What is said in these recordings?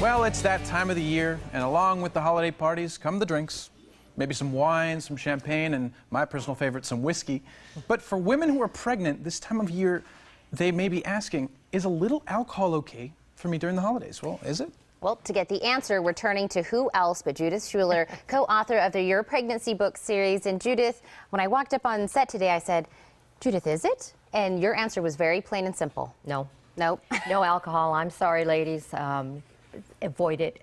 Well, it's that time of the year, and along with the holiday parties come the drinks. Maybe some wine, some champagne, and my personal favorite, some whiskey. But for women who are pregnant this time of year, they may be asking, is a little alcohol okay for me during the holidays? Well, is it? Well, to get the answer, we're turning to who else but Judith Schuler, co-author of the Your Pregnancy book series. And Judith, when I walked up on set today, I said, Judith, is it? And your answer was very plain and simple. No. Nope. No alcohol. I'm sorry, ladies. Avoid it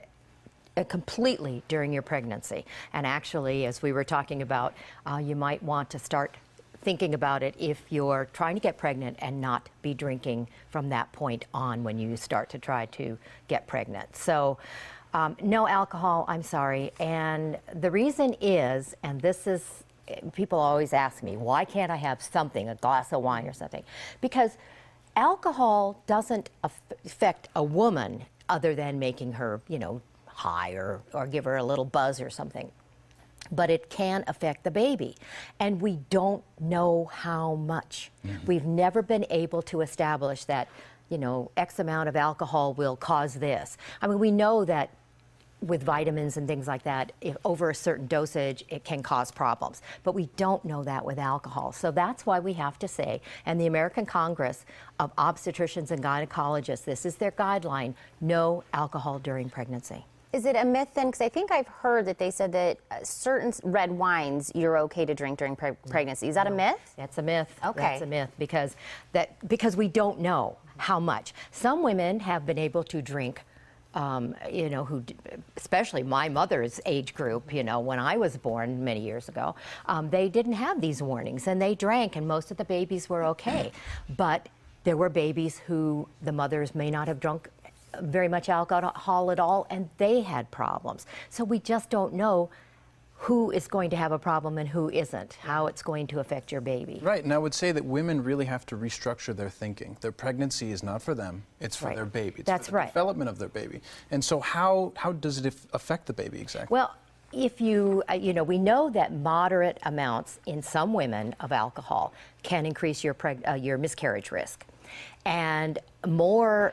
completely during your pregnancy. And actually, as we were talking about, you might want to start thinking about it if you're trying to get pregnant and not be drinking from that point on when you start to try to get pregnant. So no alcohol, I'm sorry. And the reason is, and this is, people always ask me, why can't I have something, a glass of wine or something? Because alcohol doesn't affect a woman other than making her, high or give her a little buzz or something. But it can affect the baby. And we don't know how much. We've never been able to establish that, X amount of alcohol will cause this. I mean, we know that with vitamins and things like that, if over a certain dosage, it can cause problems. But we don't know that with alcohol. So that's why we have to say, and the American Congress of Obstetricians and Gynecologists, this is their guideline, no alcohol during pregnancy. Is it a myth then? Because I think I've heard that they said that certain red wines you're okay to drink during pregnancy. Is that a myth? That's a myth. Okay. That's a myth because we don't know how much. Some women have been able to drink especially my mother's age group, when I was born many years ago, they didn't have these warnings and they drank and most of the babies were okay. But there were babies who the mothers may not have drunk very much alcohol at all and they had problems. So we just don't know who is going to have a problem and who isn't, how it's going to affect your baby. Right, and I would say that women really have to restructure their thinking. Their pregnancy is not for them, it's for their baby. It's for the development of their baby. And so how does it affect the baby exactly? Well, if you, we know that moderate amounts in some women of alcohol can increase your miscarriage risk. And more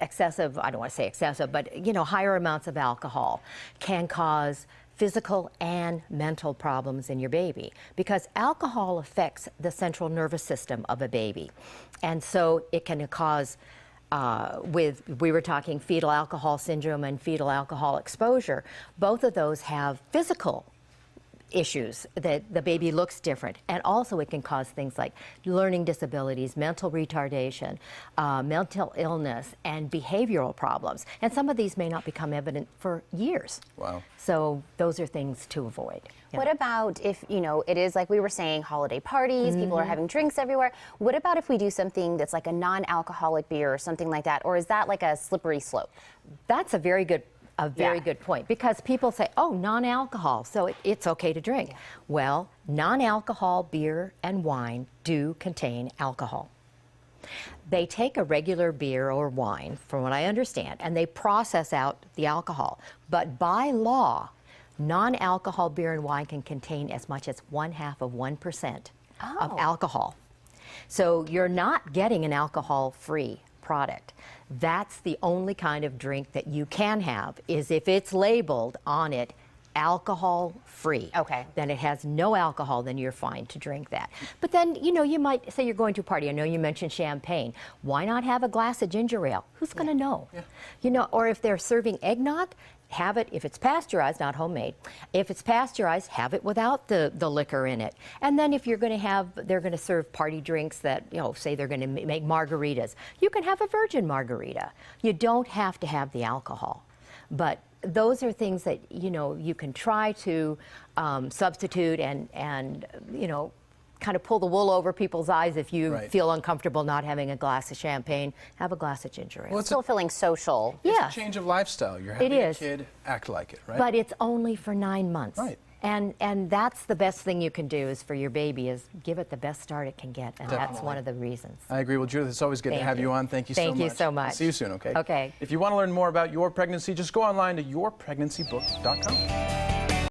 excessive, I don't want to say excessive, but higher amounts of alcohol can cause physical and mental problems in your baby because alcohol affects the central nervous system of a baby. And so it can cause, we were talking fetal alcohol syndrome and fetal alcohol exposure. Both of those have physical issues that the baby looks different, and also it can cause things like learning disabilities, mental retardation, mental illness, and behavioral problems. And some of these may not become evident for years. Wow. So those are things to avoid. What about if, it is like we were saying, holiday parties, people are having drinks everywhere. What about if we do something that's like a non-alcoholic beer or something like that? Or is that like a slippery slope? That's a very good point, because people say, oh, non-alcohol, so it's okay to drink. Well, non-alcohol beer and wine do contain alcohol. They take a regular beer or wine, from what I understand, and they process out the alcohol. But by law, non-alcohol beer and wine can contain as much as 0.5% of alcohol. So you're not getting an alcohol-free product. That's the only kind of drink that you can have, is if it's labeled on it alcohol free. Okay. Then it has no alcohol, then you're fine to drink that. But then, you might say you're going to a party. I know you mentioned champagne. Why not have a glass of ginger ale? Who's going to know? Yeah. Or if they're serving eggnog, have it, if it's pasteurized, not homemade. If it's pasteurized, have it without the liquor in it. And then if you're going to they're going to serve party drinks that, say they're going to make margaritas, you can have a virgin margarita. You don't have to have the alcohol. But those are things that, you can try to substitute and kind of pull the wool over people's eyes. If you feel uncomfortable not having a glass of champagne, have a glass of ginger ale. Well, it's still feeling social. It's a change of lifestyle. You're having a kid, act like it, right? But it's only for 9 months. Right. And that's the best thing you can do is for your baby is give it the best start it can get. And that's one of the reasons. I agree. Well, Judith, it's always good to have you on. Thank you so much. Thank you so much. See you soon, okay? Okay. If you want to learn more about your pregnancy, just go online to yourpregnancybook.com.